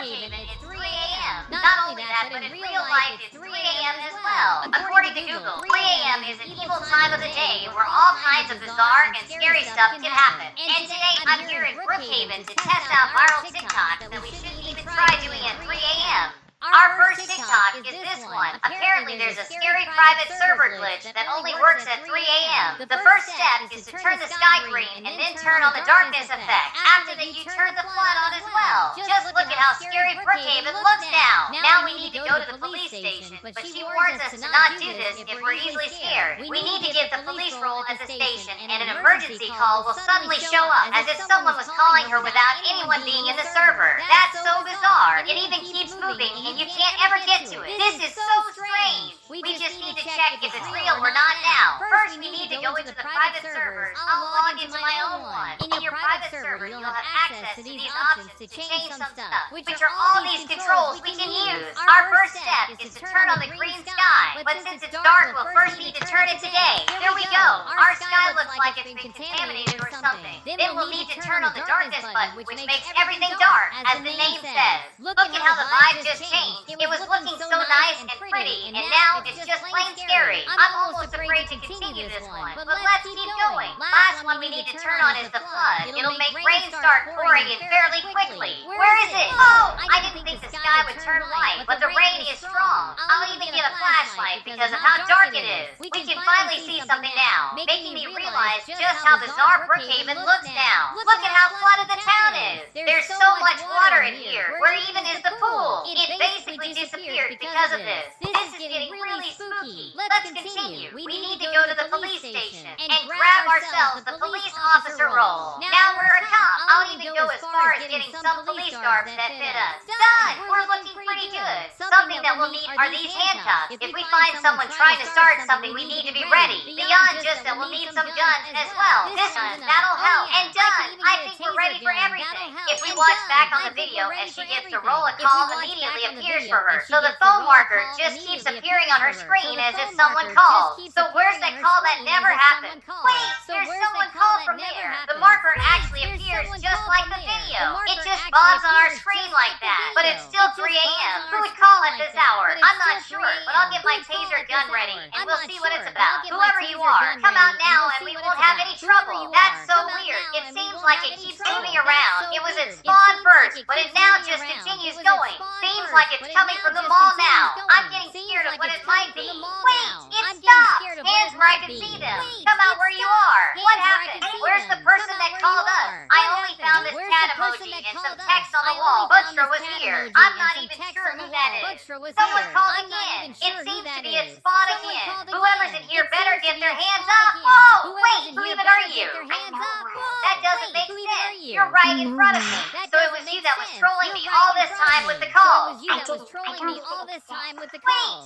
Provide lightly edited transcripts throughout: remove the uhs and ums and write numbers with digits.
Brookhaven at 3 a.m. Not only that, but in real life it's 3 a.m. as well. According to Google, 3 a.m. is an evil time of the day where all kinds of bizarre and scary stuff can happen. And today I'm here in Brookhaven to test out viral TikToks that we shouldn't even try doing at 3 a.m. Our first TikTok is this one. Apparently there's a scary private server glitch that only works at 3 a.m. The first step is to turn the sky green and then turn on the darkness effect. After that you turn the flood on as well. Just look at how scary Brookhaven looks now. Now we need to go to the police station, but she warns us to not do this if we're easily scared. We need to get the police roll at the station and an emergency call will suddenly show up as if someone was calling her without anyone being in the server. That's so bizarre. It even keeps moving and you can't ever get to it. This is so strange. We just need to check if it's real or not now. First, we need to go into the private servers. I'll log into my own one. In your private server, you'll have access to these options to change some stuff, which are all these controls we can use. Our first step is to turn on the green sky, but since it's dark, we'll first need to turn it today. There we go. Our sky looks like it's been contaminated or something. Then we'll need to turn on the darkness button, which makes everything dark, as the name says. Look at how the vibe just changed. It was looking so nice and pretty, and now it's just plain scary. I'm almost afraid to continue this one, but let's keep going. Last one we need to turn on is the flood. It'll make rain start pouring in fairly quickly. Where is it? Oh, I didn't think the sky would turn white, but the rain is strong. I'll even get a flashlight because of how dark it is. We can finally see something now, making me realize just how bizarre Brookhaven looks now. Look at how flooded the town is. There's so much water in here. Where even is the pool? It basically disappeared because of this. This is getting really spooky. Let's continue. We need to go to the police station and grab ourselves the police officer role. Now we're a cop. I'll even go as far as getting some police garbs that fit us. Done! We're looking pretty good. Something that we'll need are these handcuffs. If we find someone trying to start something, we need to be ready. Beyond just that, we'll need some guns as well. This one, that'll help. And done! I think we're ready for everything. If we watch back on the video as she gets to roll, a call immediately appears for her. So the phone marker just keeps appearing on her screen as if someone called. So where's that call that never happened? Wait, there's someone called from there. The marker actually appears just like the video. It just bobs on our screen like that. But it's still 3 a.m. Who would call at this hour? I'm not sure, but I'll get my taser gun ready and we'll see what it's about. Whoever you are, come out now and we won't have any trouble. That's so weird. It seems like it keeps moving around. It was at spawn first, but it now just continues going. Seems like it's coming from the mall now. I'm getting scared of what it might be. Wait, it stopped. Hands where I can see them. Come out where you are. What happened? Where's the person that called us? I only found this cat emoji and some text on the wall. Butcher was here. I'm not even sure who that is. Someone called again. It seems to be at spawn again. Whoever's in here better get their hands up. Whoa, wait, who even are you? That doesn't make sense. You're right in front of me. So it was you that was trolling me all this time with the calls. Wait,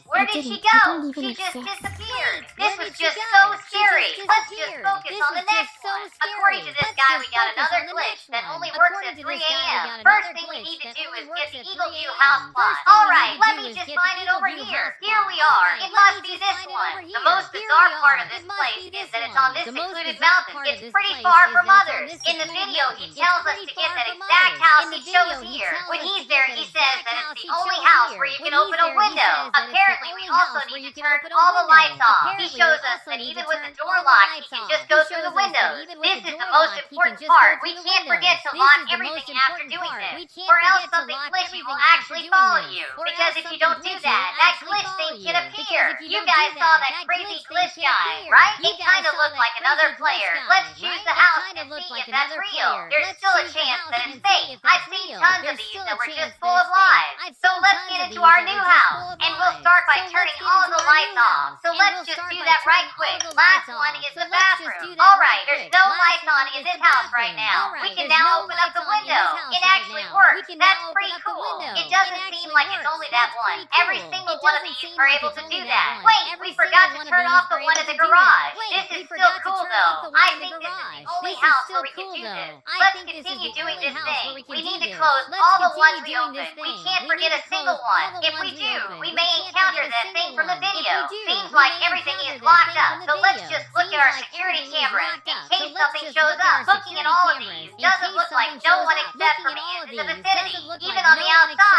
where did she go? She just disappeared. This was just so scary. Let's just focus on the next one. According to this guy, we got another glitch that only works at 3 a.m. First thing we need to do is get the Eagle View house plot. Alright, let me just find it over here. Here we are. It must be this one. The most bizarre part of this place is that it's on this secluded mountain. It's pretty far from others. In the video, he tells us to get that exact house he chose here. When he's there, he says that it's the only house where you can open a window. Apparently, we also need to turn all the lights off. He shows us that even with the door locked, he can just go through the windows. This is the most important part. We can't forget to lock everything after doing this, or else something glitchy will actually follow you. Because if you don't do that, that glitch thing can appear. You guys saw that crazy glitch guy, right? It kind of looked like another player. Let's choose the house and see if that's real. There's still a chance that it's fake. I've seen tons of these that were just full of lies. So let's get into our new house, and we'll start by turning all of the lights off. So let's just do that right quick. Last one is the bathroom. Alright, there's no lights on in this house right now. We can now open up the window. It actually works. That's pretty cool. It doesn't seem like it's only that one. Every single one of these are able to do that. Wait, we forgot to turn off the one in the garage. This is still cool though. I think this is the only house where we can do this. Let's continue doing this thing. We need to close all the ones we open. We can't forget a single one. If we do, we may encounter that thing from the video. Seems like everything is locked up, so let's just look at our security cameras in case something shows up. Looking at all of these doesn't look like no one except for me is in the vicinity. Even on the outside,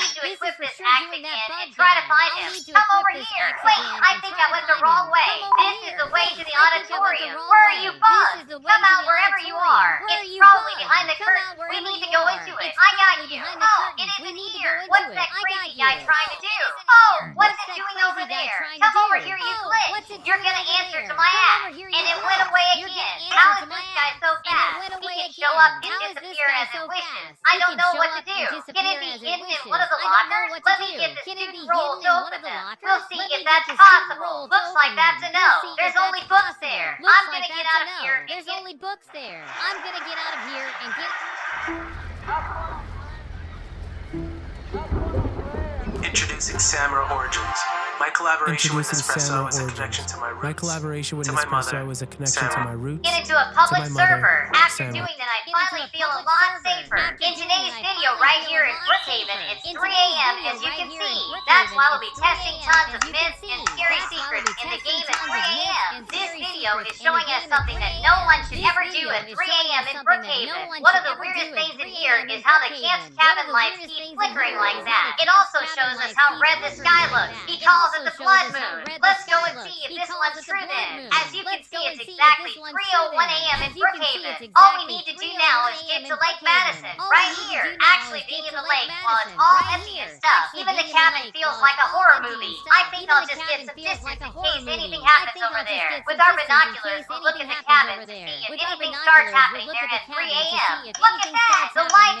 need to This is equip for this sure axe doing that again bug and try to gun. find I'll him. need to Come equip over this here. axe Wait, again I and think try I to went the find wrong him. way. Come over This here. is the way Wait, to the I think I went the auditorium. wrong Where are you way. This bugged? is the way Come to out the wherever you auditorium. are. Where are It's you probably bugged? behind the Come curtain. out We wherever need to you go are. into it. It's I got probably you. behind the Oh, it curtains. We isn't need to go here. into What's it. that I got crazy you. guy trying to Oh, do? it isn't Oh, here. what's What's it that doing over crazy guy there? trying to Come over do? here, you Oh, glitch. what's it You're doing gonna over answer to there? my Come axe. over here, And you it went glitch. away You're again. gonna How answer is to my this guy axe. so And it fast? went He away can show again. up and How is this disappear guy as it so wishes. fast? I He don't can know show what to up do. and Can it disappear be as it hidden in wishes. one of the I don't know lockers? what to Let me do. get the Can it student be roll hidden to in one open of the them. lockers? We'll see Let if me get that's the student possible. roll to Looks like open that's them. a We'll no. see if There's that's only books possible. there. Looks I'm like gonna get that's a out of no. here and There's get only books there. I'm gonna get out of here and get. Introducing Samra Origins. My collaboration with Introducing Nespresso Samra is a Origins. connection to my roots. My collaboration with To my Nespresso mother, is a connection to Sarah. my roots. Get into a To public my mother, server. After Sarah. doing that, I Get into finally a feel a public lot server. safer. After In doing today's that, I video finally right feel here a in lot Brookhaven, safer. it's In 3 today's a.m. video as you right can here in see. Brookhaven, That's why we'll be it's 3 testing a.m. tons as of you can myths see. and scary That's why we'll secrets be in the testing game at tons 3 of myths a.m. and This scary video secrets is in the showing us game at something 3 that no a.m. one should This ever do video at is 3 showing a.m. us in something that no Brookhaven. one One should of the ever weirdest do at things in 3 here a.m. in is how the camp's Brookhaven. One cabin of the lights weirdest keep things in flickering here like is how that. the It camp's also cabin shows us lights how keep red the flickering sky like looks. that. He It calls also it the shows blood us how moon. red the Let's go sky and looks. see if He this calls one's it the true blood then. moon. As you can Let's see, go and it's see if this exactly one's true 3:01 then. a.m. in As you can see, it's Brookhaven. All we exactly need to do 3:01 now is a.m. get in to Lake Brookhaven. Madison, All right we need to here, do now actually is being get in to the Lake lake while it's Madison, all right empty and here. stuff. Actually Even the being in the cabin lake feels while like it's a all horror empty movie. and I stuff. think Even I'll the just get cabin some feels distance like a in horror case anything movie. I happens think over I'll just there. get With some our distance in binoculars, case we'll look anything at the happens cabin over to there. see if With our anything starts binoculars, we'll happening look there at the at 3 cabin to a.m. see if Look at anything that! starts The happening lights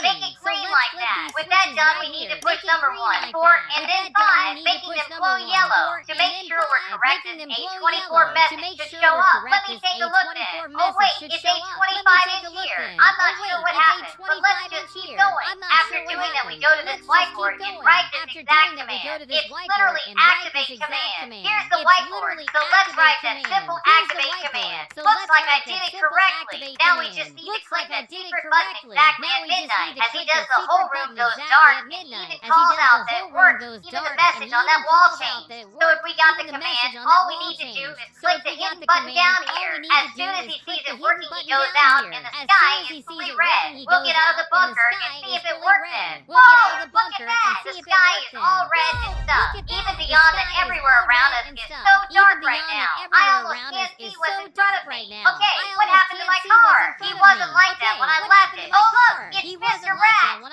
Make it So green let's like flip that. these With that switches done, right we need here. to push Make it number green 1, like 4, that. and With then that done, 5, we need to making push them number glow 1, yellow. 4, To and make then sure we're 5, correct, making this them glow A24 yellow. To message make should sure show we're up. Let correct, me this take a look then. A24 Oh message wait, should it's show age up. 25 Let me take a inch look here. then. I'm not Oh sure wait, what it's happened, but let's 25 just inch keep here. going. I'm not After sure what doing that, we happened, go but to this let's just keep whiteboard and going. write this After exact doing that, we go command. to this It's whiteboard literally and write this activate exact command. command. Here's the It's whiteboard, literally so let's activate write that command. simple Here's the activate whiteboard. command. So Looks let's like I write did that it simple correctly. activate Now we command. just need to Looks click like I that did it secret button correctly. exactly Now at we just midnight need to as he click does the the whole secret room button goes exactly dark at and he midnight even as he calls does out the that it whole room worked. goes Even the dark and message he on even that wall calls out changed. that it So if worked. we got Even the the command, message on all that we wall need to do changed. is So click if the we got hidden the button command, down all here. we need As to do soon as is he click sees the it hidden working, he button goes down out here. and the As sky soon as is he sees fully it red. working, he We'll goes get out of out the and the bunker and sky see is if it fully worked red. then. We'll get out Whoa! of the Look at bunker that! and The see if it sky worked is then. all red and Whoa! stuff. Look at Even that! The beyond that, sky is everywhere all around red us and is stuff. so Even dark right beyond now. that, I everywhere almost around us can't is see what's so in front dark of me. right now. Okay, I what almost happened to can't my see what's car? in He front of wasn't me. like that Okay, when I what left happened it. to my Oh look, car? it's He Mr. wasn't like Rat. that when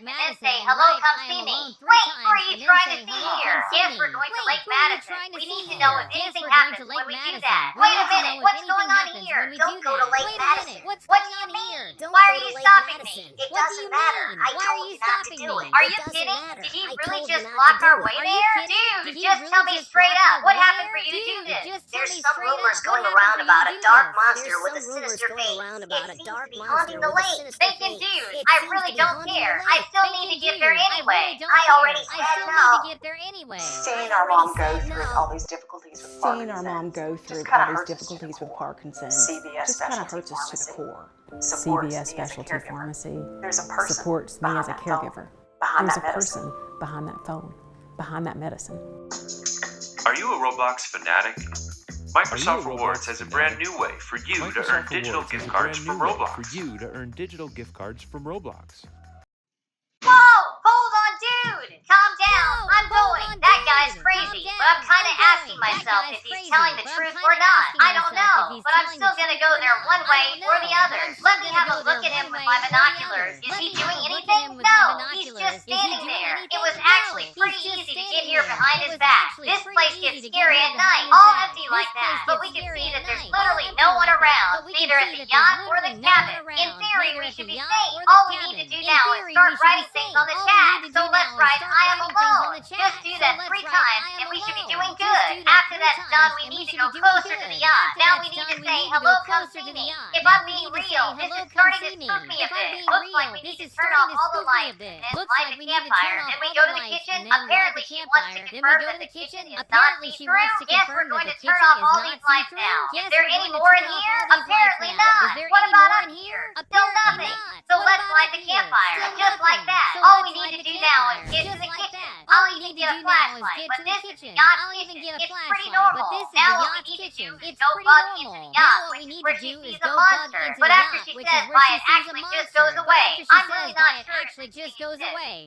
and then say, hello, come see me. Wait, who are you trying to see here? Yes, we're going to Lake Madison. We need to know if anything happens when we do that. Wait a minute, what's going on here? Don't go to Lake Madison. What's What going do you on mean? here? Don't Why go are to you Lake stopping Madison. me? It What do doesn't you matter. mean? I Why told are you you not to stopping do me? it. Are It you doesn't kidding? matter. Did he I really told you just not block to do our it. way Are you there? kidding? Dude, Did he just really tell me just straight block up. our What way happened there? for you to do Dude, this? just tell There's me some straight rumors up. going What around happened for about you a to do dark this? monster There's with a some rumors sinister going face. around It about a seems dark to be monster haunting the with a lake. sinister Thinking, face. dude, It I seems really to be don't haunting care. the I lake. still need to get there I anyway. really don't I care. already I said still no. need to get there anyway. Seeing I our mom already go said through no. all these difficulties with Seeing our mom Parkinson's go through just all kinda these hurts us to the difficulties with core. Parkinson's CVS just kind of Specialty hurts us to the Pharmacy core. supports CVS me as a Specialty caregiver. Pharmacy There's a person supports me as a behind that phone, caregiver. behind There's that a medicine. person behind that phone, behind that medicine. Are you a Roblox fanatic? Microsoft Rewards has a brand new way for you to earn digital gift cards from Roblox. For you to earn digital gift cards from Roblox. Whoa! Hold on, dude! Calm down. Whoa, I'm hold going. on, That dude. guy's Calm crazy. down. But I'm kind of I'm asking going. That myself guy's if he's crazy, telling the but I'm truth kinda or not. asking I don't myself know. if he's But I'm telling still the gonna truth go or there not. one I way don't or know, the but other. I'm still Let me gonna have go a there look at him one with way my or the binoculars. other. Is Let he me have doing a look at anything? him with my No, he's binoculars. just Is he standing doing there. anything? It was No, actually he's pretty just easy to get standing here there. behind his back. This place gets scary at night. All empty like that. But we can see that there's literally no one around. Neither at the yacht or the cabin. In theory, we should be safe. All we need to do now is start writing things on the chat. So let's write I am alone. Just do that 3 times and we should be doing good. After that's done, we need to go closer to the yacht. Now we need to say, hello, come see me. If I'm being real, this is starting to spook me a bit. Looks like we need to turn off all the lights and then light the campfire. Then we go to the kitchen. Apparently she wants to confirm that the kitchen is not see-through. Yes, we're going to turn off all these lights now. Is there any more in here? Apparently not. What about up here? Still nothing. So let's light the campfire. Just like that. All we need to do now is get to the kitchen. I'll even get a flashlight. But this is the yacht kitchen. It's pretty normal. Now what we need to do is go bug into the yacht, where she sees a monster. But after she says why it actually just goes away. I'm really not sure if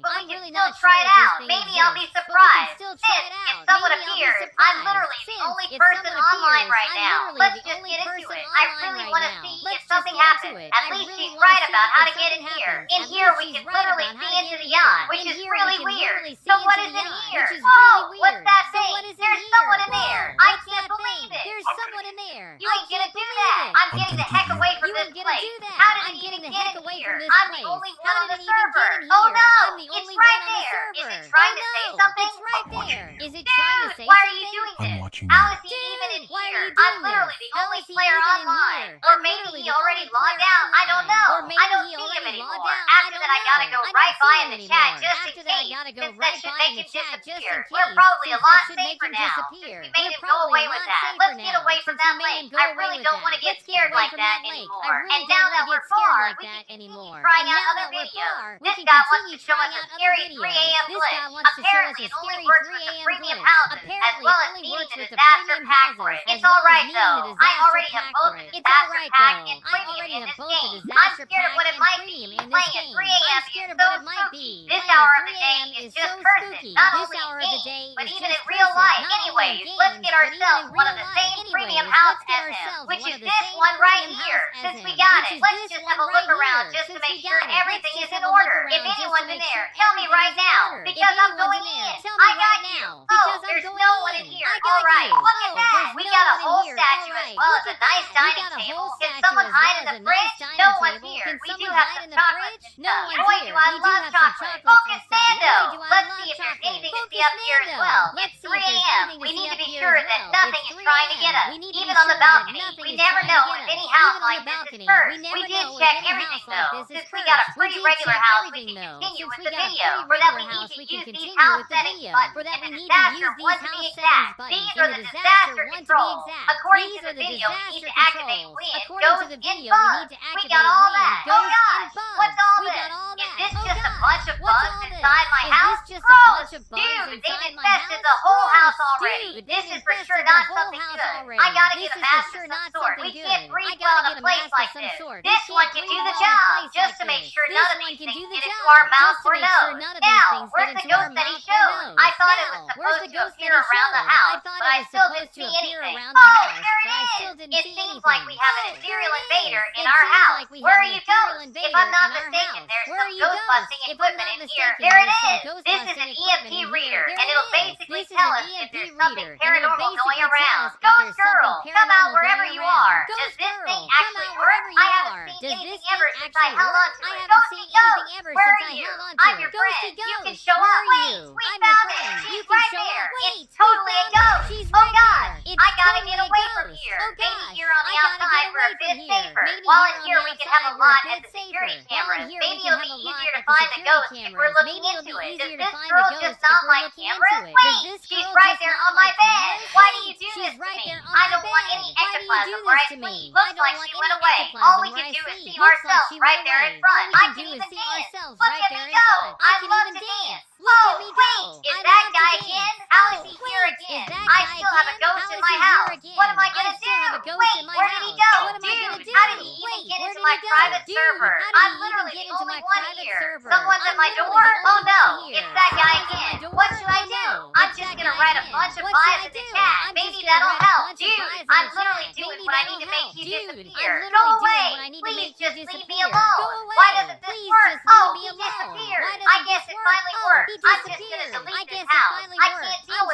we can still try it out. Maybe I'll be surprised. Since if someone appears, I'm literally the only person online right now. Let's just get into it. I really want to see if something happens. At least she's right about how to get in here. In here we can literally see into the yacht, which is really weird. So what is in here? Whoa, what's that thing? There's someone in there. I can't believe it. There's someone in there. You ain't gonna do that. I'm getting the heck away from this place. How did it even get in here? I'm the only one on the server. Oh no, it's right there. Is it trying to say something? It's right there. Is it trying to Dude, say why are something? you doing I'm this? watching How you. is he even in why are here? you doing I'm literally this? the How only is he player even in online. here? Or I'm maybe literally he the already only logged player out. I don't online. know. Or maybe I don't he see him already anymore. logged out. After that, I gotta go right by in the chat just in case. Since that should make him disappear. We're probably a lot safer now. Since we made him go away with that. Let's get away from that lake. I really don't want to get scared like that anymore. And now that we're far, we can continue trying out other videos. This guy wants to show us a scary 3 a.m. glitch. Apparently, it only works with the premium houses, as well as needing the disaster pack for it. It's alright though. I already have both the disaster pack and premium in this game. I'm scared of what it might be. Playing at 3 a.m. is so spooky. This hour of the day is just cursing. Not only in game, but even in real life. Anyways, let's get ourselves one of the same premium house as him, which is this one right here. Since we got it, let's just have a look around just to make sure everything is in order. If anyone's in there, tell me right now, because I'm going in. I got you. Oh, there's no one in here. Alright, look at that. We got a whole statue as well as a nice dining table. Can someone hide in the fridge? No one's here. We do have some chocolates and stuff. Boy, do I love chocolate. Focus Sando. Let's see if there's anything to see up here as well. It's 3 a.m. We need to be sure that nothing is trying to get us. Even on the balcony. We never know if any house like this is cursed. We did check everything though. Since we got a pretty regular house, we can continue with the video. For that, we need to use these house settings buttons and the disaster one to be exact. These are the disaster controls. According to the video, we need to activate wind, ghost, and bugs. We got all that. Oh gosh, what's all this? Is this just a bunch of bugs inside my house? Gross! Dude, they've infested the whole house already. This is for sure not something good. I gotta get a mask of some sort. We can't breathe well in a place like this. This one can do the job, just to make sure none of these things get into our mouth or nose. Now, where's the ghost that he showed? I thought it was supposed to appear around the house, but I still didn't see anything. Oh, there it is! It seems like we have a serial invader in our house. Where are you ghosts? If I'm not mistaken, there's some ghost busting equipment in here. There it is! This is an EMP reader, and it'll basically tell us if there's something paranormal going around. Ghost Girl, come out wherever you are. Does this thing actually work? I haven't seen anything ever since I held on to it. Ghosty Ghost, where are you? I'm your friend. You can show up. Wait, we found it. She's right there. It's totally a ghost. Oh gosh, I gotta get away from here. Maybe here on the outside we're a bit safer. While in here we can have a lot at the security cameras. Maybe it'll be easier to find the ghost if we're looking into it. Does this girl just not like cameras? Wait, she's right there on my bed. Why do you do this to me? I don't want any ectoplasm where I sleep. Looks like she went away. All we can do is see ourselves right there in front. I can even dance. Look at me go. I love to dance. Oh, wait, is that guy again? How is he here again? I still have a ghost in my house. What am I gonna do? Wait, where did he go? Dude, how did he even get into my private server? I'm literally the only one here. Someone's at my door? Oh no, it's that guy again. What should I do? I'm just gonna write a bunch of buys in the chat. Maybe that'll help. Dude, I'm literally doing what I need to make you disappear. Go away. Please just leave me alone. Why doesn't this work? Oh, he disappeared. I guess it finally worked. I'm just gonna delete this house. I can't deal with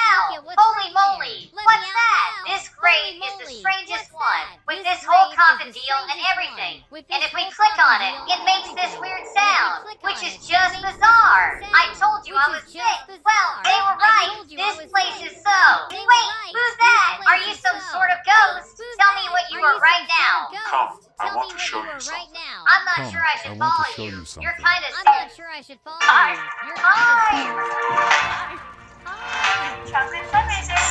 now! at what's Holy right moly! here. Let What's me out that? now. This grave Holy is the moly. strangest What's one, that? with This this whole grave coffin is the deal and strangest everything. one, with And this if we whole click on coffin it, deal it and makes this everything. weird And if we sound, click which on is it, it just makes this bizarre. weird I sound, told you which I is was just sick. Well, bizarre. they were I right. told you I This was place sick. is so. Well, they were Wait, right. who's This that? Are place you is some so. sort of Wait, ghost? who's Tell me that? what you Are are you right some sort of now. ghost? Come, I Tell want me to what show you you are right something. now. I'm not Come, sure I I should want to follow show you. you You're something. kind of I'm sus. not sure I should follow Hi. you. You're kind of Hi. sus. Chocolate fundraiser.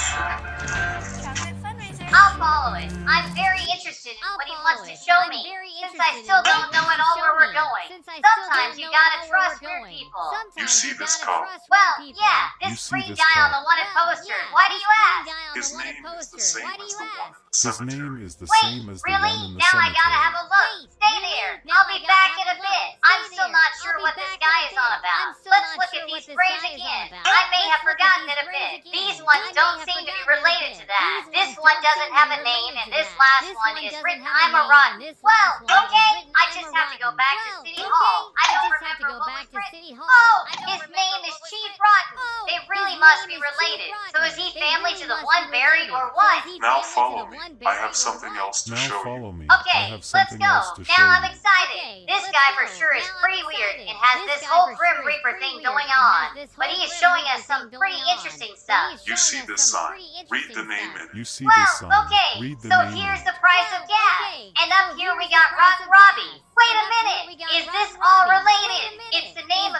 Chocolate fundraiser. I'll follow it. I'm very interested in I'll what he follow wants to it. show I'm me. very Since I interested still in what he don't know wants at to all show where we're me. going. Since I still Sometimes don't you know gotta at all where trust we're weird going. people. Sometimes see you this gotta car? trust Well, weird people. yeah, You this see green this guy on car? the wanted Well, poster. yeah, Why do this you green ask? guy on His the wanted name is the poster. same Why do as you the one ask? in the His cemetery. name is the Wait, same as the really? one in the Now I gotta have cemetery. a look. Wait, Stay really? there. Now I'll I be gotta back have in a a look. bit. Stay I'm still there. not I'll sure be what this back in guy a is on bit. about. I'm still Let's not look sure at what these this graves guy is on again. about. I may have Let's look at forgotten these it a graves bit. again. These I ones may don't have seem to be forgotten it a related bit. to that. These This ones one don't doesn't seem to have be a name, related and to this that. last This one one is doesn't written have a I'm a name, rotten. and this Well, last one is okay. written I I'm just a have to go rotten. back to Well, City okay. Hall. I I don't just have to remember go what back was to written. City Hall. Oh, I don't his remember name is what was Chief written. Rotten. Oh, They really his must name be is Chief related. So Rotten. is he They family really to the must one be buried related. or So what? is he Now family to follow the me. one I buried have or something what? else to Now show follow you. me. I Okay, have let's something go. else to Now show I'm you. excited. Okay, This let's guy go. for sure is Now I'm pretty weird excited. and has This this guy whole for Grim sure is Reaper pretty thing weird going and has on. this But whole he is Grim showing Reaper us some thing pretty going on. interesting But he stuff. is You showing see us this some sign. pretty Read interesting the name stuff. in it. You see Well, this sign. okay, Read the so name here's in the it. price of Well, gas. okay, And so up here we here's the got price Rotten of Robbie. gas. Wait And a up here minute. we got Is this Rotten all Robbie. related? Wait a minute. It's the name Is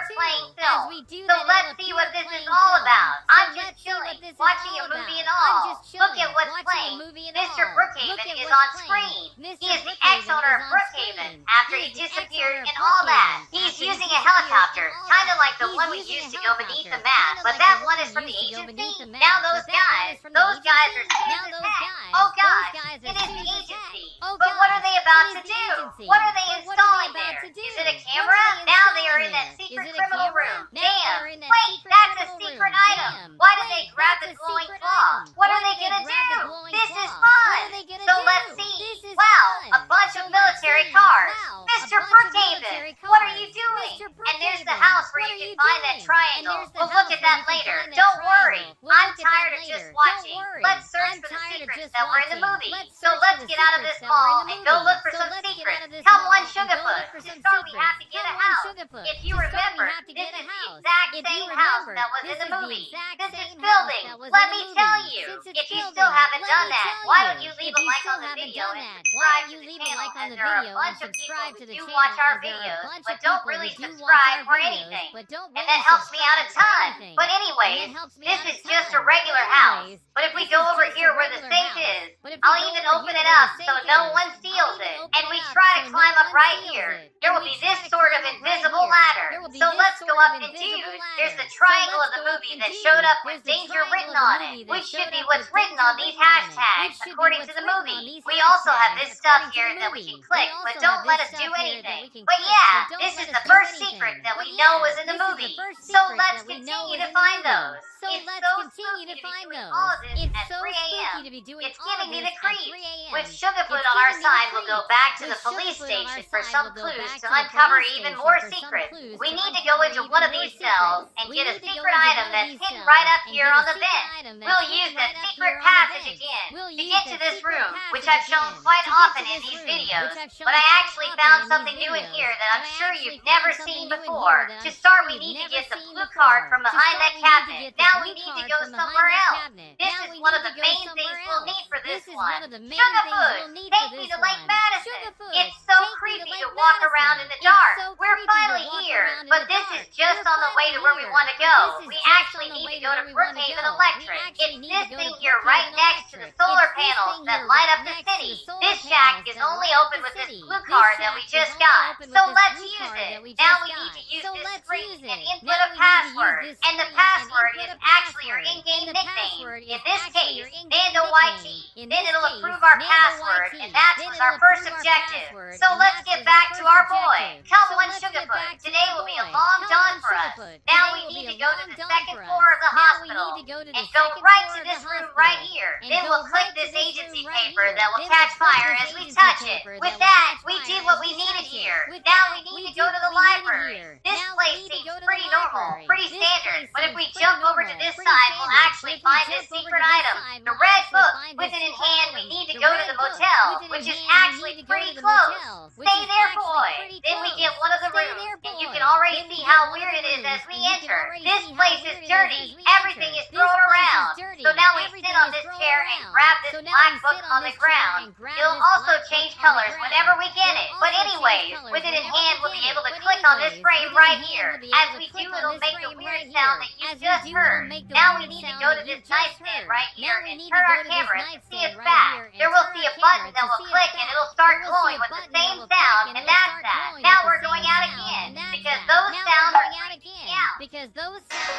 we're playing film. So let's see what this is all about. I'm just chilling, watching a movie and all. Look at what's playing. Mr. Brookhaven is on screen. He is the ex-owner of Brookhaven after he disappeared and all that. He's using a helicopter, kind of like the one we used to go beneath the map, but that one is from the agency. Now those guys are stiff as heck. Oh gosh, it is the agency. But what are they about to do? What are they installing there? Is it a camera? Now they are in that secret criminal room. Damn. Wait, that's a secret item. Why did they grab the glowing claw? What are they gonna do? This is fun. So let's see. Wow, a bunch of military cars. Mr. Brookhaven, what are you doing? And there's the house where you can find that triangle. We'll look at that later. Don't worry. I'm tired of just watching. Let's search for the secrets that were in the movie. So let's get out of this mall and go look for some secrets. Come on, Sugarfoot. To start, we have to get a house. If you remember, this is the exact same house that was in the movie. This is building. Let me tell you. If you still haven't done that, why don't you leave a like on the video and subscribe to the channel, as there are a bunch of people who do watch our videos, but don't really subscribe or anything. and that helps me out a ton. But anyways, this is just a regular house. But if we go over here where the safe is, I'll even open it up so no one steals it. And we try to climb up right here. There will be this sort of invisible ladder. So let's go up, and dude, there's the triangle of the movie that showed up with danger written on it, which should be what's written on these hashtags, according to the movie. We also have this stuff here that we can click, but don't let us do anything. But yeah, this is the first secret that we know was in the movie. So let's continue to find those. It's so spooky to be doing all of this at 3 a.m. It's giving me the creeps. With Sugarfoot on our side, we'll go back to the police station for some clues to uncover even more secrets. We need to go into one of these cells and get a secret item that's hidden right up here on the vent. We'll use that secret passage again to get to this room, which I've shown quite often in these videos. But I actually found something new in here that I'm sure you've never seen before. To start, we need to get the blue card from behind that cabinet. Now we need to go somewhere else. This is one of the main things we'll need for this one. Sugarfoot, take me to Lake Madison. It's so creepy to walk around in the dark. We're finally here, but this is just on the way to where we want to go. We actually need to go to Brookhaven Electric. It's this thing here right next to the solar panels that light up the city. This shack is only open with this blue card that we just got. So let's use it. Now we need to use this screen and input a password. And the password is actually your in-game nickname. In this case, Vando YT. Then it'll approve our password, and that was our first objective. So let's get back to our boy. Come on, Sugarfoot. Today will be a long dawn for us. Now we need to go to the second floor of the hospital and go right to this room right here. Then we'll click this agency paper that will catch fire as we touch it. With that, we did what we needed here. Now we need to go to the library. This place seems pretty normal, pretty standard. But if we jump over to this side, we'll actually find this secret item. The red book. With it in hand, we need to go to the motel, which is actually pretty close. Stay there, boy. Then we get one of the rooms, and you can already see how weird it is as we enter. This place is dirty. Everything is thrown around. So now we sit on this chair and grab this black book on the ground. It'll also change colors whenever we get it. But anyways, with it in hand, we'll be able to click on this frame right here. As we do, it'll make the weird sound that you just heard. Now we need to go to this nice bit right here and turn our camera to see us back. There will be a button that will click and it'll start glowing with the same sound, and that's that. Now we're going out again, because those sounds are freaking me out.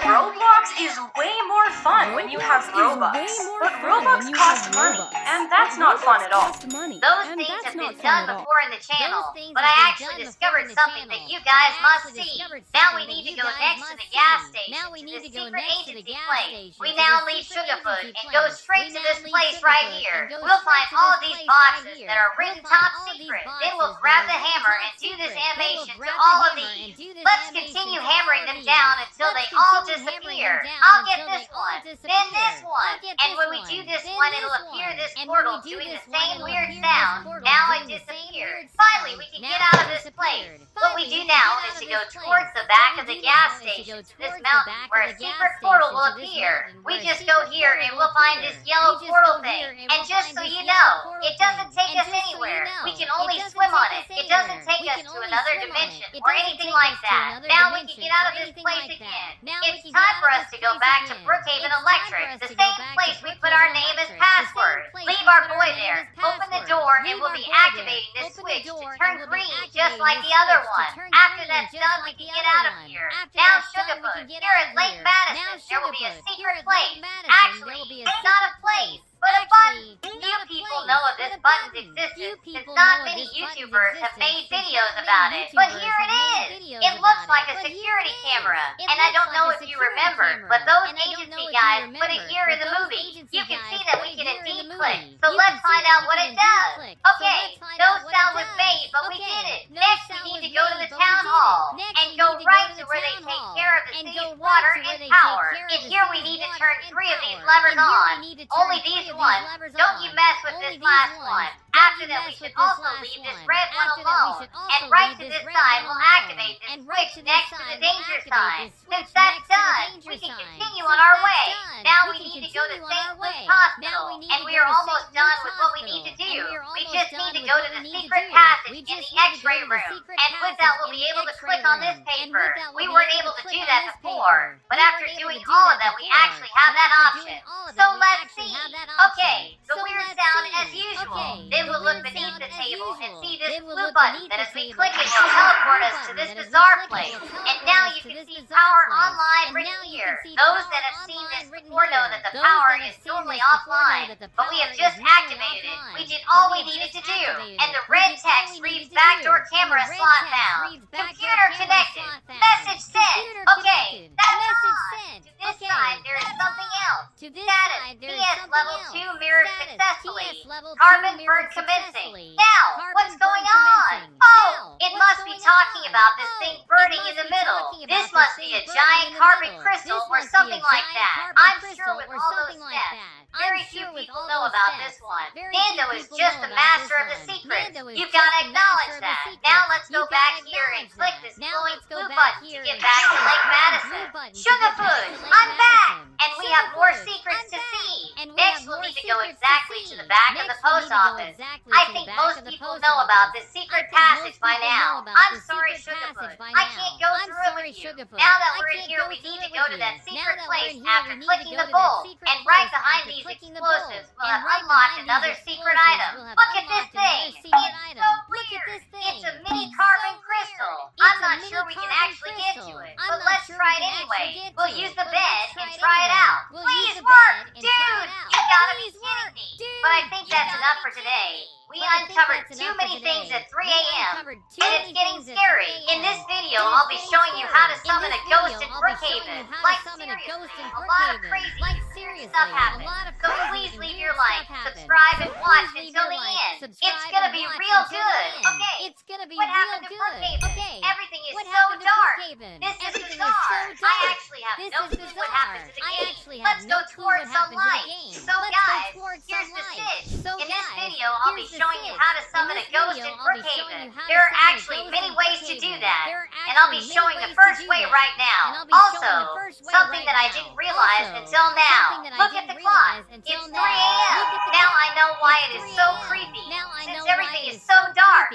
Roblox is way more fun when you have Robux. But Robux cost money, and that's not fun at all. Those things have been done before in the channel, but I actually discovered something that you guys must see. Now we need to go next to the gas station, to the secret agency place. We now leave Sugarfoot and go straight to this place right here. We'll find all these boxes that are written top secret. Then we'll grab the hammer and do this animation to all of these. Let's continue hammering them down until they all disappear. I'll get this one, then this one. And when we do this one, it'll appear this portal doing the same weird sound. Now it disappeared. Finally, we can get out of this place. What we do now is to go towards the back of the gas station to this mountain where a secret portal will appear. We just go here and we'll find this yellow portal thing. And just so you know, it doesn't take us anywhere. We can only swim on it. It doesn't take us to another dimension or anything like that. Now we can get out of this place again. It's time for us to go back to Brookhaven Electric, the same place we put our name as password. Leave our boy there. Open the door and we'll be activating this switch to turn green just like the other one. After that's done, we can get out of here. Now Sugarfoot, here at Lake Madison, there will be a secret place. Actually, it's not a place, but a button. Few people know of this button's existence, since not many YouTubers have made videos about it. But here it is. It looks like a security camera. And I don't know if you remember, but those agency guys put it here in the movie. You can see that we can indeed click. So let's find out what it does. Okay, no sound was made, but we did it. Next, we need to go to the town hall and go right to where they take care of the city's water and power. And here we need to turn 3 of these levers on. Only these ones. Don't you mess with this last one. After that, we should also leave this red one alone. And right to this side, we'll activate this switch next to the danger sign. Since that's done, we can continue on our way. Now we need to go to St. Luke's Hospital. And we are almost done with what we need to do. We just need to go to the secret passage in the x-ray room. And with that, we'll be able to click on this paper. We weren't able to do that before. But after doing all of that, we actually have that option. So let's see. Okay, the weird sound as usual. Then we'll look beneath the table and see this blue button that as we click it will teleport us to this bizarre place. And now you can see power online written here. Those that have seen this before know that the power is normally offline, but we have just activated it. We did all we needed to do. And the red text reads backdoor camera slot found. Computer connected. Message sent. Okay, that's on. To this side, there is something else. Status. PS level 2 mirrored successfully. Carbon burn commencing. Now, what's going on? Oh, it must be talking about this thing burning in the middle. This must be a giant carbon crystal or something like that. I'm sure with all those steps, very few people know about this one. Nando is just the master of the secrets. You've got to acknowledge that. Now let's go back here and click this glowing blue button to get back to Lake Madison. Sugar Food, I'm back! And we have more secrets to see. Next, we'll need to go exactly to the back of the post office. I think most people know about this secret passage by now. I'm sorry, Sugarfoot. I can't go through it with you. Now that we're in here, we need to go to that secret place after clicking the bolt. And right behind these explosives, we'll have unlocked another secret item. Look at this thing. It's so weird. It's a mini carbon crystal. I'm not sure we can actually get to it, but let's try it anyway. We'll use the bed and try it out. Please work! Dude, you gotta be kidding me. But I think that's enough for today. We uncovered too many things at 3 a.m. and it's getting scary. In this video, I'll be showing you how to summon a ghost in Brookhaven. Like seriously, a lot of crazy stuff happened. So please leave your like, subscribe, and watch until the end. It's gonna be real good. Okay, what happened to Brookhaven? Everything is so dark. This is bizarre. I actually have no clue what happened to the game. Let's go towards some light. So guys, here's the stitch. In this video, I'll be showing you how to summon a ghost in Brookhaven. There are actually many ways to do that, and I'll be showing the first way right now. Also, something that I didn't realize until now. Look at the clock. It's 3 a.m. Now I know why it is so creepy, since everything is so dark.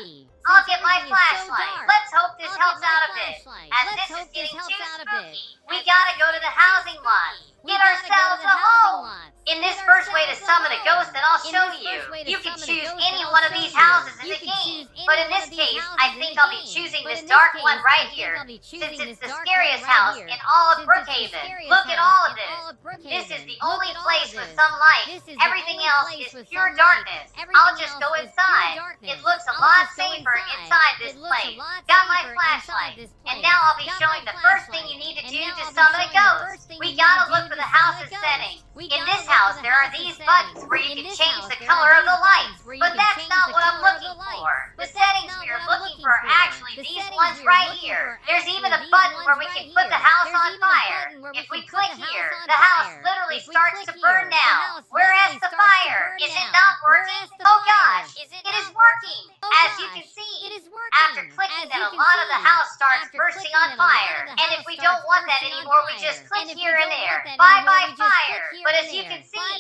I'll get my flashlight. Let's hope this helps out a bit, as this is getting too spooky. We gotta go to the housing lot. Get ourselves a home. In this first way to summon a ghost that I'll show you, you can choose any one of these houses in the game. But in this case, I think I'll be choosing this dark one right here, since it's the scariest house in all of Brookhaven. Look at all of this. This is the only place with some light. Everything else is pure darkness. I'll just go inside. It looks a lot safer inside this place. Got my flashlight. And now I'll be showing the first thing you need to do to summon a ghost. We gotta look for the house's setting. In this house, there are these buttons where you can change the color of the lights. But that's not what I'm looking for. The settings we are looking for are actually these ones right here. There's even a button where we can put the house on fire. If we click here, the house literally starts to burn down. Whereas the fire, is it not working? Oh gosh, it is working. As you can see, after clicking that, a lot of the house starts bursting on fire. And if we don't want that anymore, we just click here and there. Bye bye fire. But as you can see,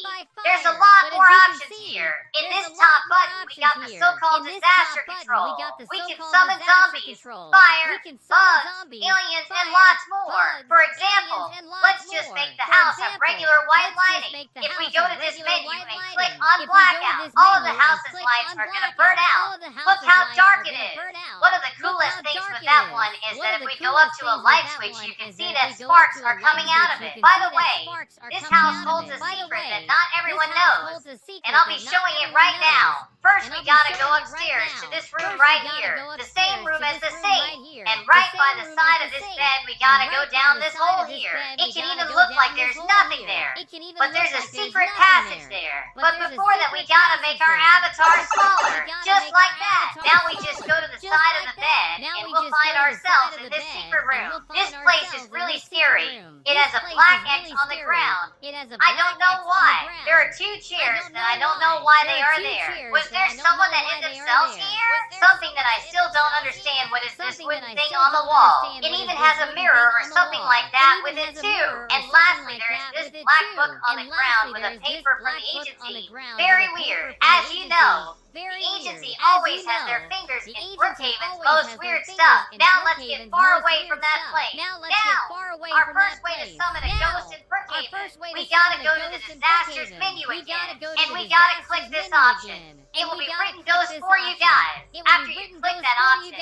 there's a lot more options here. In this top button, we got the so-called disaster control. We can summon zombies, fire, bugs, aliens, and lots more. For example, let's just make the house have regular white lighting. If we go to this menu and click on blackout, all of the house's lights are going to burn out. Look how dark it is. One of the coolest things with that one is that if we go up to a light switch, you can see that sparks are coming out of it. By the way, this house holds a secret that not everyone knows, and I'll be showing it right now. First, we gotta go upstairs to this room right here, the same room as the safe, and right by the side of this bed, we gotta go down this hole here. It can even look like there's nothing there, but there's a secret passage there. But before that, we gotta make our avatar smaller, just like that. Now we just go to the side of the bed, and we'll find ourselves in this secret room. This place is really scary. It has a black X on the ground. I don't know why. There are two chairs, and I don't know why they are there. Was there someone that hid themselves here? Something that I still don't understand. What is this wooden thing on the wall? It even has a mirror or something like that with it too. And lastly, there is this black book on the ground with a paper from the agency. Very weird. As you know, the agency always has their fingers in Brookhaven's most weird stuff. Now let's get far away from that place. Now, our first way to summon a ghost in Brookhaven, we gotta go to the disasters menu again. And we gotta click this option. It will be written ghost for you guys. After you click that option,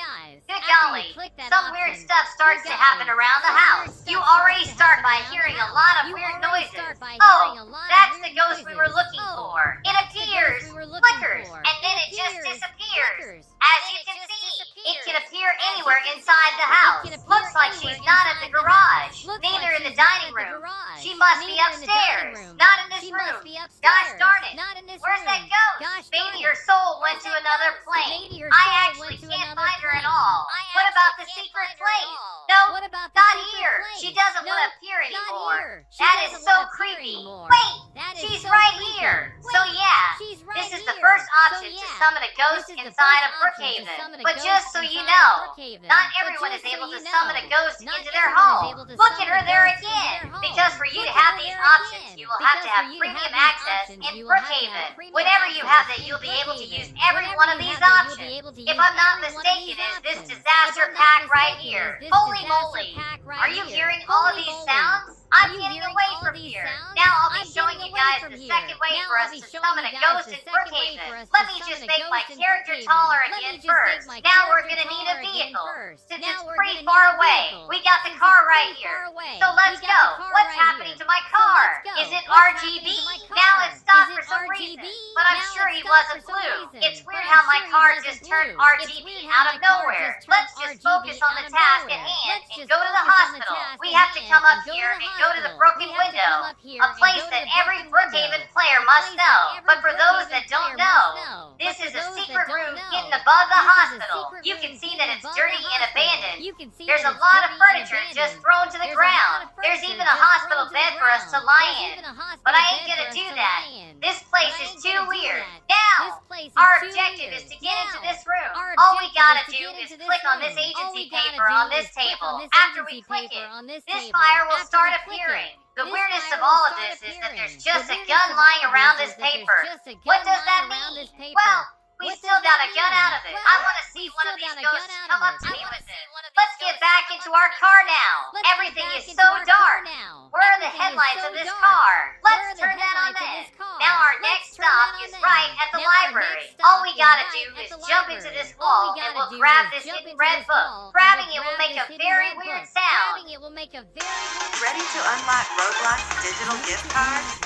good golly, some weird stuff starts to happen around the house. You already start by hearing a lot of weird noises. Oh, that's the ghost we were looking for. It appears, flickers, and then it just disappears. As you can see, it can appear anywhere inside the house. Looks like she's not at the garage, neither in the dining room. She must be upstairs, not in this room. Gosh darn it, where's that ghost? Maybe her soul went to another plane. I actually can't find her at all. What about the secret place? No, not here. She doesn't want to appear anymore. That is so creepy. Wait, she's right here. So yeah, this is the first option to summon a ghost inside of Brookhaven. But just so you know, not everyone is able to summon a ghost into their home. Look at her there again. Because for you to have these options, you will have to have premium access in Brookhaven. Whenever you have that, you'll be able to use every one of these options. If I'm not mistaken, it is this disaster pack right here. Holy moly! Are you hearing all of these sounds? I'm getting away from here. Now I'll be showing you guys the second way for us to summon a ghost in Brookhaven. Let me just make my character taller again first. Now we're gonna need a vehicle. Since it's pretty far away, we got the car right here. So let's go. What's happening to my car? Is it RGB? Now it stopped for some reason, but I'm sure he wasn't blue. It's weird how my car just turned RGB out of nowhere. Let's just focus on the task at hand and go to the hospital. We have to come up here and go to the broken window, a place that every Brookhaven player must know. But for those that don't know, this is a secret room hidden above the hospital. You can see that it's dirty and abandoned. There's a lot of furniture just thrown to the ground. There's even a hospital bed for us to lie in. But I ain't gonna do that. This place is too weird. Now, our objective is to get into this room. All we gotta do is click on this agency paper on this table. After we click it, this fire will start appearing. The weirdest of all of this is that there's just a gun lying around this paper. What does that mean? Well, we still got a gun out of it. I want to see one of these ghosts come up to me with it. Let's get back into our car now. Everything is so dark. Where are the headlights of this car? Let's turn that on then. Now our next stop is right at the library. All we gotta do is jump into this wall and we'll grab this hidden red book. Grabbing it will make a very weird sound. Ready to unlock Roblox digital gift cards?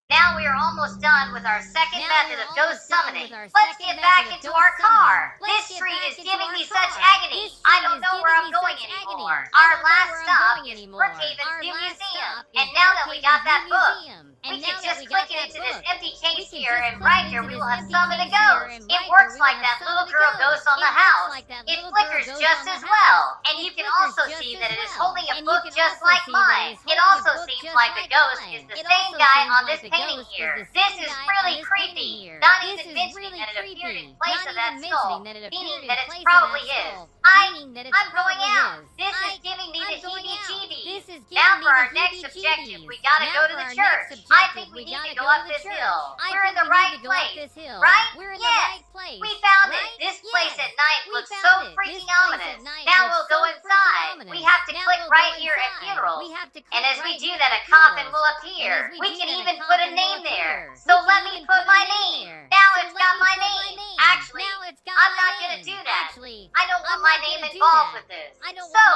Now we are almost done with our second method of ghost summoning. Let's get back into our car. This street is giving me such agony. I don't know where I'm going anymore. Our last stop is Brookhaven's new museum. And now that we got that book, we can just click it into this empty case here, and right here we will have summoned a ghost. It works like that little girl ghost on the house. It flickers just as well. And you can also see that it is holding a book just like mine. It also seems like the ghost is the same guy on this painting here. This is really creepy. Not even mentioning that it appeared in place of that skull, meaning that it's probably his. I'm going out. This is giving me the heebie-jeebies. Now for our next objective, we gotta go to the church. I think we need to go up this hill. We're in the right place, right? Yes, we found it. This place at night looks so freaking ominous. Now we'll go inside. We have to click right here at funerals. And as we do that, a coffin will appear. We can even put a name there. So let me put my name. Now it's got my name. Actually, I'm not gonna do that. I don't want my name involved with this. So,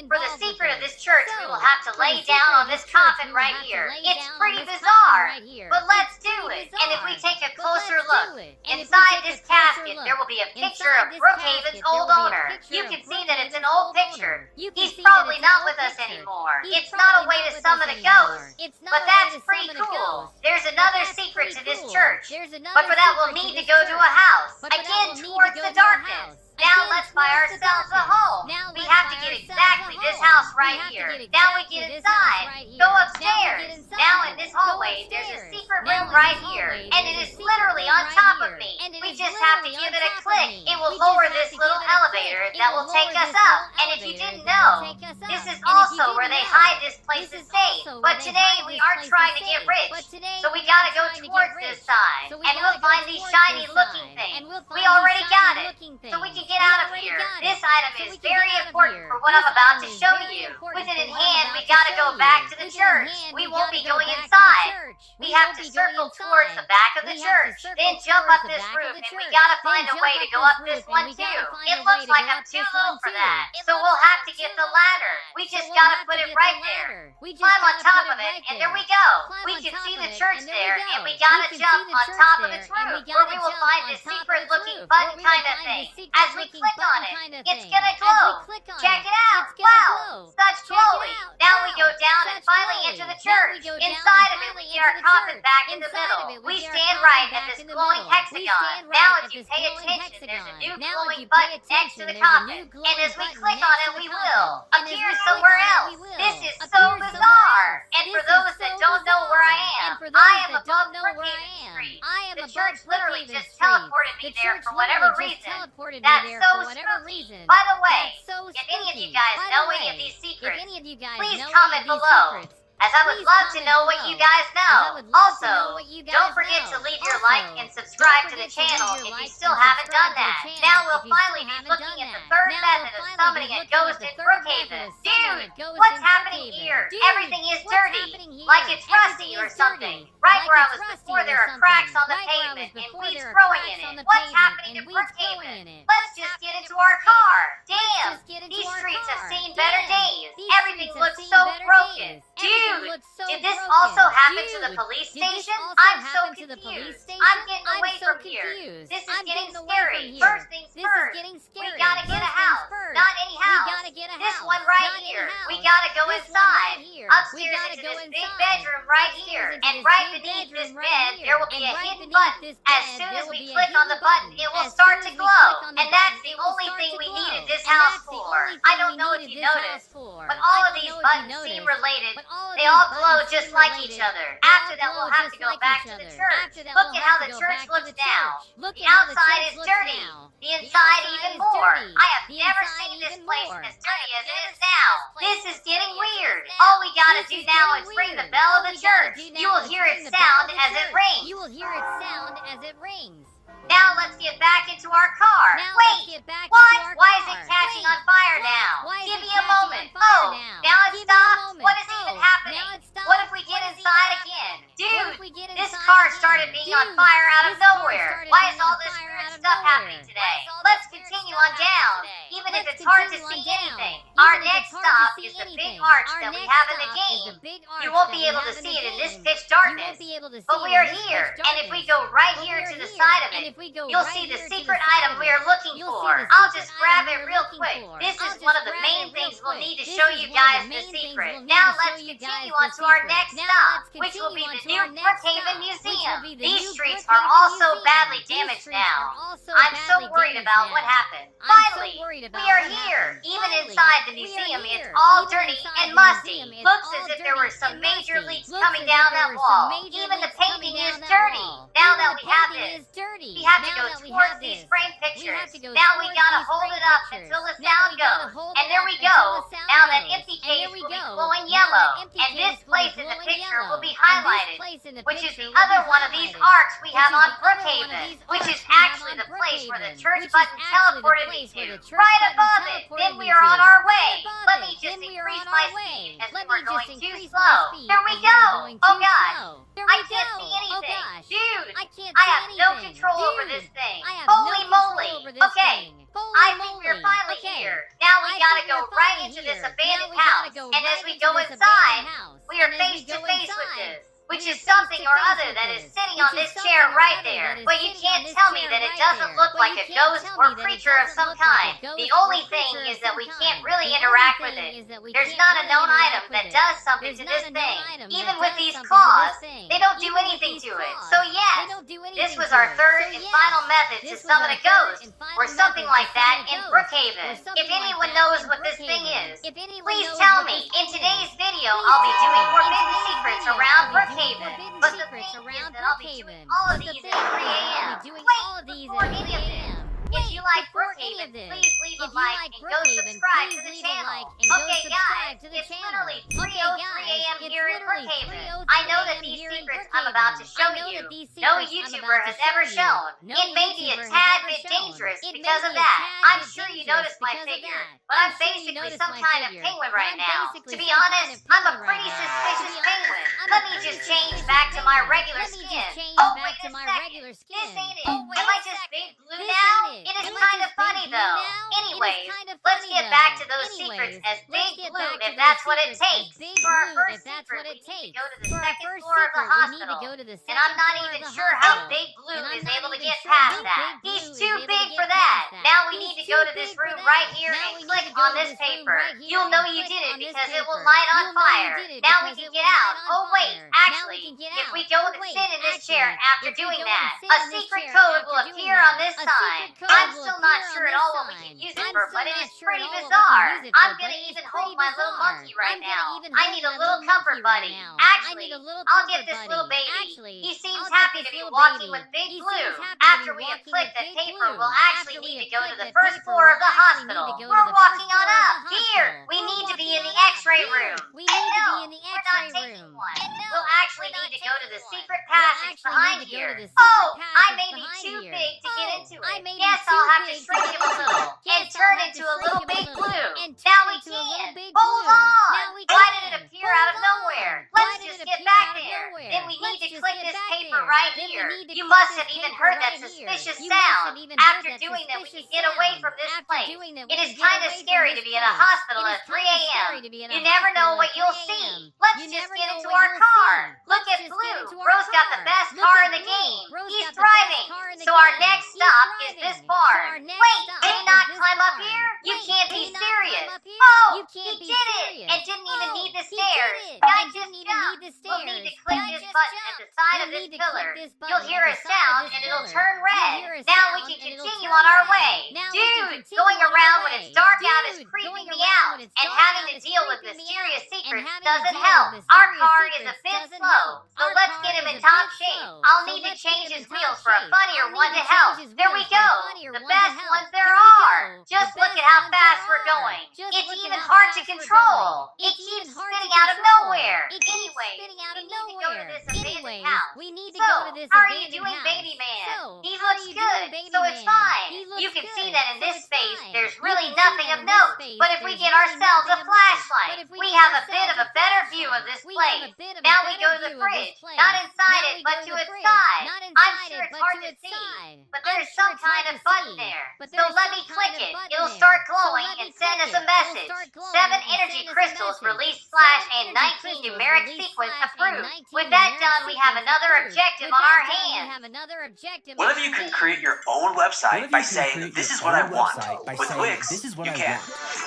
for the secret of this church, we will have to lay down on this coffin right here. It's pretty bizarre, but let's do it. And if we take a closer look, inside this casket, there will be a picture of Brookhaven's old owner. You can see that it's an old picture. He's probably not with us anymore. It's not a way to summon a ghost, but that's pretty cool. There's another secret to this church, but for that we'll need to go to a house, again towards the darkness. Now let's buy ourselves a home. We have to get exactly this house right here. Now we get inside. Go upstairs. Now in this hallway, there's a secret room right here. And it is literally on top of me. We just have to give it a click. It will lower this little elevator that will take us up. And if you didn't know, this is also where they hide this place's safe. But today we aren't trying to get rich. So we gotta go towards this side. And we'll find these shiny looking things. We already got it. So we can get out of here. This item is very important for what I'm about to show you. With it in hand, we gotta go back to the church. We won't be going inside. We have to circle towards the back of the church. Then jump up this roof, and we gotta find a way to go up this one too. It looks like I'm too low for that. So we'll have to get the ladder. We just gotta put it right there. Climb on top of it, and there we go. We can see the church there, and we gotta jump on top of its roof, where we will find this secret looking button kind of thing. As we click on it, it's gonna glow. Check it out. Wow, such glowing. Now we go down and finally enter the church. Inside of it, we get our coffin back in the middle. We stand right at this glowing hexagon. Now if you pay attention, there's a new glowing button next to the coffin. And as we click on it, we will appear somewhere else. This is so bizarre. And for those that don't know where I am above Brookhaven Street. The church literally just teleported me there for whatever reason. That's so spooky. By the way, if any of you guys know any of these secrets, please comment below, as I would love to know what you guys know. Also, don't forget to leave your like and subscribe to the channel if you still haven't done that. Now we'll finally be looking at the third method of summoning a ghost in Brookhaven. Dude, what's happening here? Everything is dirty, like it's rusty or something. Right where I was before, there are cracks on the pavement and weeds growing in it. What's happening to Brookhaven? Let's just get into our car. Damn, these streets have seen better days. Everything looks so broken. Dude, did this also happen to the police station? I'm so confused. I'm getting away from here. This is getting scary. First things first, we gotta get a house. Not any house. This one right here. We gotta go inside. Upstairs into this big bedroom right here. And right beneath this bed, there will be a hidden button. As soon as we click on the button, it will start to glow. And that's the only thing we needed this house for. I don't know if you noticed, but all of these buttons seem related. They all glow just like each other. After that, we'll have to go back to the church. Look at how the church looks now. The outside is dirty. The inside even more. I have never seen this place as dirty as it is now. This is getting weird. All we gotta do now is ring the bell of the church. You will hear it sound as it rings. Now let's get back into our car. Wait, what? Why is it catching on fire now? Give me a moment. Oh, now it stopped? What is even happening? What if we get inside again? Dude, this car started being on fire out of nowhere. Why is all this weird stuff happening today? Let's continue on down, even if it's hard to see anything. Our next stop is the big arch that we have in the game. You won't be able to see it in this pitch darkness, but we are here, and if we go right here to the side of it, you'll see the secret item we are looking for. I'll just grab it real quick. This is one of the main things we'll need to show you guys the secret. Now let's continue on to our next stop, which will be the new Brookhaven Museum. These streets are also badly damaged now. I'm so worried about what happened. Finally, we are here. Even inside the museum, it's all dirty and musty. Looks as if there were some major leaks coming down that wall. Even the painting is dirty. Now that we have this, we have to go towards these frame pictures. Now we gotta hold it up until the sound goes. And there we go. Now that empty case will be glowing yellow. And this place in the picture will be highlighted, which is the other one of these arcs we have on Brookhaven, which is actually the place where the church button teleported me to. Right above it. Then we are on our way. Let me just increase my speed as we were going too slow. Here we go. Oh gosh. I can't see anything. Dude, I have no control over this thing. Holy moly. Okay, I think we're finally here. Now we gotta go right into this abandoned house. And as we go inside, we are face to face with this. which is something or other that is sitting on this chair right there. But you can't tell me that it doesn't look like a ghost or creature of some kind. The only thing is that we can't really interact with it. There's not a known item that does something to this thing. Even with these claws, they don't do anything to it. So yes, this was our third and final method to summon a ghost, or something like that in Brookhaven. If anyone knows what this thing is, please tell me. In today's video, I'll be doing forbidden secrets around Brookhaven. But the thing is that I'll be doing all of these at 3 a.m. Wait, before any of this. If you like Brookhaven, please leave a like and go subscribe to the channel. Okay guys, it's literally 3:03 a.m. here in Brookhaven. I know that these secrets I'm about to show you, no YouTuber has ever shown. It may be a tad bit dangerous because of that. I'm sure you noticed my figure, but I'm basically some kind of penguin right now. To be honest, I'm a pretty suspicious penguin. Let me just change back to my regular skin. Oh wait a second, this ain't it. Am I just big blue now? It is kind of funny though. Anyways, let's get back to those secrets as Big Blue if that's what it takes. For our first secret, we need to go to the second floor of the hospital. And I'm not even sure how Big Blue is able to get past that. He's too big for that. Now we need to go to this room right here and click on this paper. You'll know you did it because it will light on fire. Now we can get out. Oh wait, actually, if we go and sit in this chair after doing that, a secret code will appear on this sign. I'm still not sure at all what we can use it for, but it is pretty bizarre. I'm gonna even hold my little monkey right now. I need a little comfort buddy. Actually, I'll get this little baby. He seems happy to be walking with Big Blue. After we have clicked that paper, we'll actually need to go to the first floor of the hospital. We're walking on up. Here, we need to be in the X-ray room. And no, we're not taking one. We'll actually need to go to the secret passage behind here. Oh, I may be too big to get into it. Guess I'll have to shrink him a little and turn into a little Big Blue. Now we can. Hold on. Why did it appear out of nowhere? Let's just get back there. Then we need to click this paper right here. You must have even heard that suspicious sound. After doing that, we can get away from this place. It is kind of scary to be in a hospital at 3 a.m. You never know what you'll see. Let's just get into our car. Look at Blue. Bro's got the best car in the game. He's thriving. So our next stop is this barn. Wait, did he not climb up here? You can't be serious. Oh, he did it and didn't even need the stairs. I just jumped. We'll need to click this button at the side of this pillar. You'll hear a sound and it'll turn red. Now we can continue on our way. Dude, going around when it's dark out is creeping me out. And having to deal with mysterious secrets doesn't help. Our car is a bit slow, so let's get him in top shape. I'll need to change his wheels for a funnier one to help. There we go. The best ones there are. Just look at how fast we're going. It's even hard to control. It keeps spitting out of nowhere. Anyway, we need to go to this abandoned house. So, how are you doing, baby man? He looks good, so it's fine. You can see that in this space, there's really nothing of note. But if we get ourselves a flashlight, we have a bit of a better view of this place. Now we go to the fridge, not inside it, but to its side. I'm sure it's hard to see, but there's some kind of button there. So let me click it. It'll start glowing and send us a message. 7 energy crystals released / and 19 numeric sequence approved. With that done, we have another objective on our hands. One of you can create your own website by saying, "This is what I want." With Wix, you can.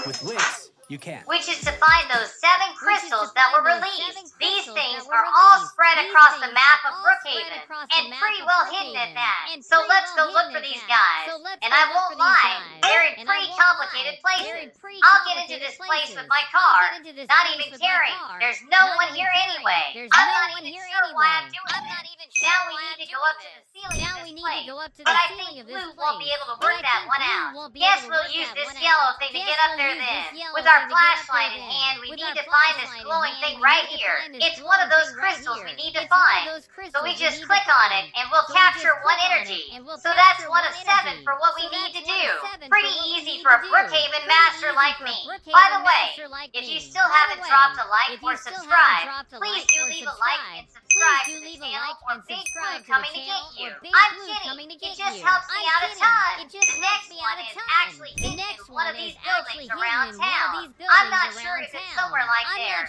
With Wix, you can. Which is to find those 7 crystals that were released. These things are all spread across the map of Brookhaven, and pretty well hidden at that. So let's go look for these guys. And I won't lie, they're in pretty complicated places. I'll get into this place with my car, not even caring. There's no one here anyway. I'm not even sure why I'm doing this. Now we need to go up to the ceiling of this place. But I think Blue won't be able to work that one out. Guess we'll use this yellow thing to get up there then. With our flashlight in hand, we need to find this glowing thing right here. It's one of those crystals we need to find. So we just click on it and we'll capture 1 energy. So that's 1 of 7 for what we need to do. Pretty easy for a Brookhaven master like me. By the way, if you still haven't dropped a like or subscribe, please do leave a like and subscribe to the channel or Big Blue coming to get you. I'm kidding. It just helps me out a ton. The next one is actually hidden in one one of these buildings around town. I'm not sure if it's somewhere like there,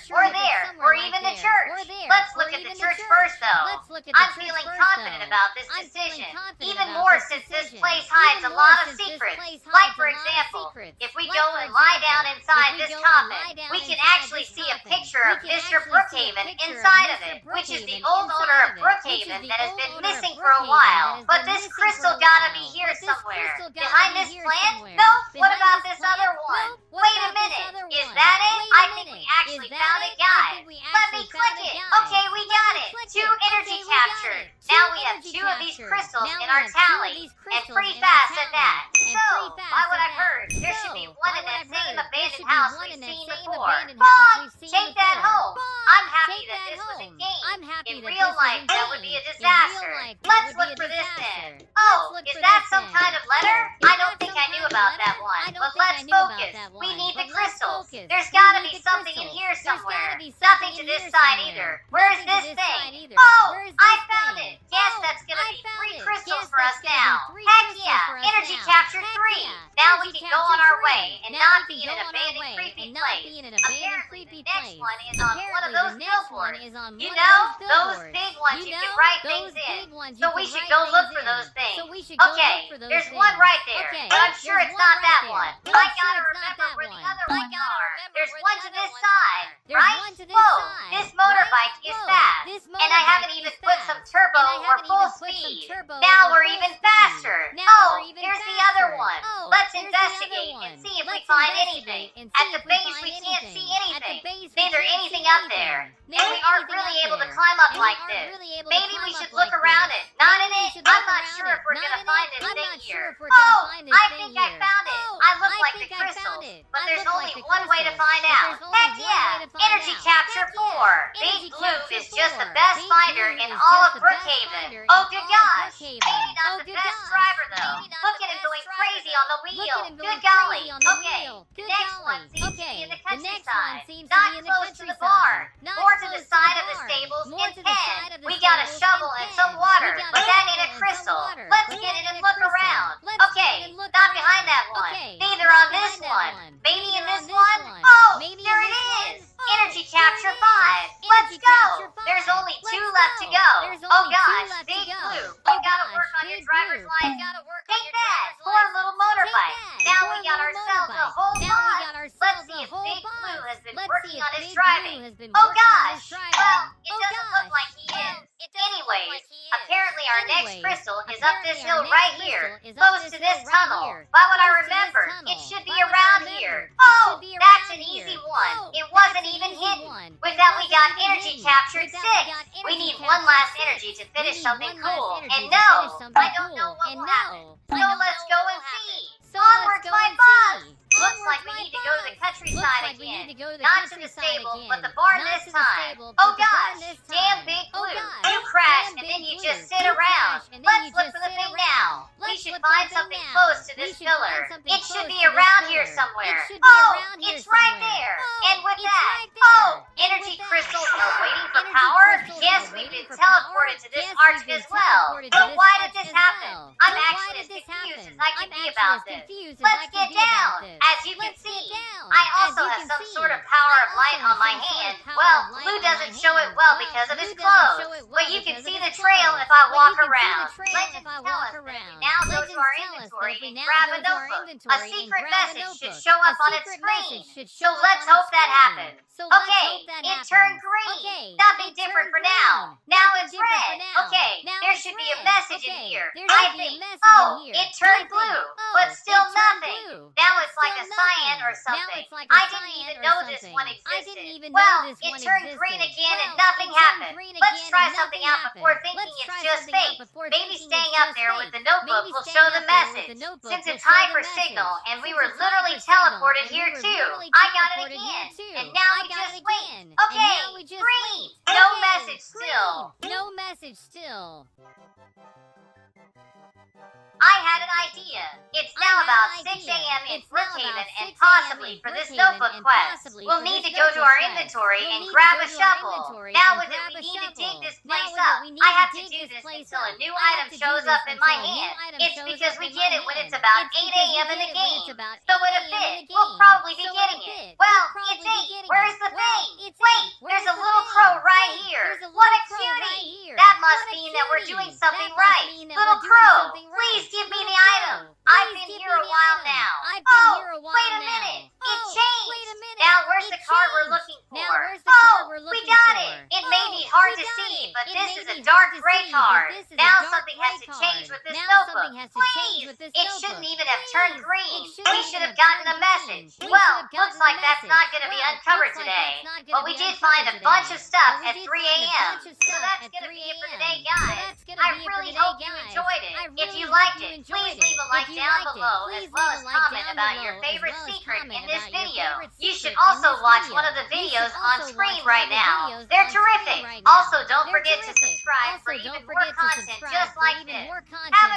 or even the church. Let's look at the church first, though. I'm feeling confident about this decision, even more since this place hides a lot of secrets. Like, for example, if we go and lie down inside this coffin, we can actually see a picture of Mr. Brookhaven inside of it, which is the old owner of Brookhaven that has been missing for a while. But this crystal gotta be here somewhere. Behind this plant? No? What about this other one? Wait a minute. Is that it? I think we actually found it, guys. Let me click it. Okay, we got it. 2 energy captured. Now we have 2 of these crystals in our tally, and pretty fast at that. So, by what I've heard, there should be one in that same abandoned house we've seen before. Bonk! Take that home. I'm happy that this was a game. In real life, that would be a disaster. Let's look for this then. Oh, is that some kind of letter? I don't think I knew about that one. But let's focus. We need the crystals. There's gotta be something in here somewhere. Nothing to this side either. Where's this thing? Oh, I found it. Guess that's gonna be 3 crystals for us now. Heck yeah, energy capture 3. Now we can go on our way and not be in an abandoned creepy place. Apparently the next one is on one of those billboards. You know, those big ones you can write things in. So we should go look for those things. Okay, there's one right there, but I'm sure it's not that one. I gotta remember where the other ones are. There's one to this side, right? Whoa, this motorbike is fast, and I haven't even put some turbo or full speed. Now we're even faster. Oh, here's the other one. Let's investigate and see if we find anything. At the base, we can't see anything. Neither anything up there. And we aren't really able to climb up like this. Maybe we should look around it. Not in it. I'm not sure if we're gonna find this thing here. Oh, I think I found it. I look like the crystals, but there's only one way to find out. Heck yeah! Energy capture 4. Big Blue is just the best finder in all of Brookhaven. Oh good gosh! Maybe not the best driver though. Look at him going crazy on the wheel. Good golly. Okay, the next one seems to be in the countryside. Not close to the barn. More to the side of the stables in pen. We got a shovel and some water, but that ain't a crystal. Let's get in and look around. Okay, not behind that one. Neither on this one. Maybe in this one? Oh, there it is! Energy capture 5. Let's go! There's only 2 left to go. Oh gosh, Big Blue, you gotta work on your driver's license. Take that! Poor little motorbike. Now we got ourselves a whole lot. Let's see if Big Blue has been working on his driving. Oh gosh! Well, it doesn't look like he is. Anyways, apparently our next crystal is up this hill right here, close to this tunnel. By what I remember, it should be around here. Oh, that's an easy one. It wasn't even hidden. With that, we got energy captured 6. We need one last energy to finish something cool. And no, I don't know what will happen. So let's go and see. Onward, my boss! Looks like we need to go to the countryside again. Not to the stable, but the barn this time. Oh gosh, damn Big Blue. You crashed and then you just sit around. Let's look for the thing now. We should find something close to this pillar. It should be around here somewhere. Oh, it's right there. And with that, oh, energy crystals are waiting for power? Yes, we've been teleported to this arch as well. But why did this happen? I'm actually as confused as I can be about this. Let's get down. As you can see, I also have some sort of power of light on my hand. Well, Blue doesn't show it well because of his clothes, but you can see the trail if I walk around. Legends tell us that if we now go to our inventory and grab a notebook, a secret message should show up on its screen. So let's hope that happens. Okay, it turned green. Nothing different for now. Now it's red. Okay, there should be a message in here. I think. Oh, it turned blue, but still nothing. Now it's like a cyan or something. I didn't even know this one existed. Well, it turned green again and nothing happened. Let's try something out before thinking it's just fate. Maybe staying up there with the notebook will show the message. Since it's hyper signal and we were literally teleported here too. I got it again. And now we just wait. Okay, green. No message still. No message still. I had an idea. It's now about 6 a.m. in Brookhaven, and possibly for this notebook quest, we'll need to go to our inventory and grab a shovel. Now with it, we need to dig this place up. I have to do this until a new item shows up in my hand. It's because we get it when it's about 8 a.m. in the game. So in a bit, we'll probably be getting it. Well, it's 8. Where's the thing? Wait, there's a little crow right here. What a cutie! That must mean that we're doing something right. Little crow, please give me the item. I've been here a while now. Oh, wait a minute. It changed. Now where's the card we're looking for? Oh, we got it. It may be hard to see, but this is a dark gray card. Now something has to change with this notebook. Please! It shouldn't even have turned green. We should have gotten a message. Well, looks like that's not going to be uncovered today. But we did find a bunch of stuff at 3 a.m. So that's going to be it for today, guys. I really hope you enjoyed it. If you liked it, please leave a like down below, as well as comment about your favorite secret in this video. You should also watch one of the videos on screen right now. They're terrific. Also, don't forget to subscribe for even more content just like this. Have a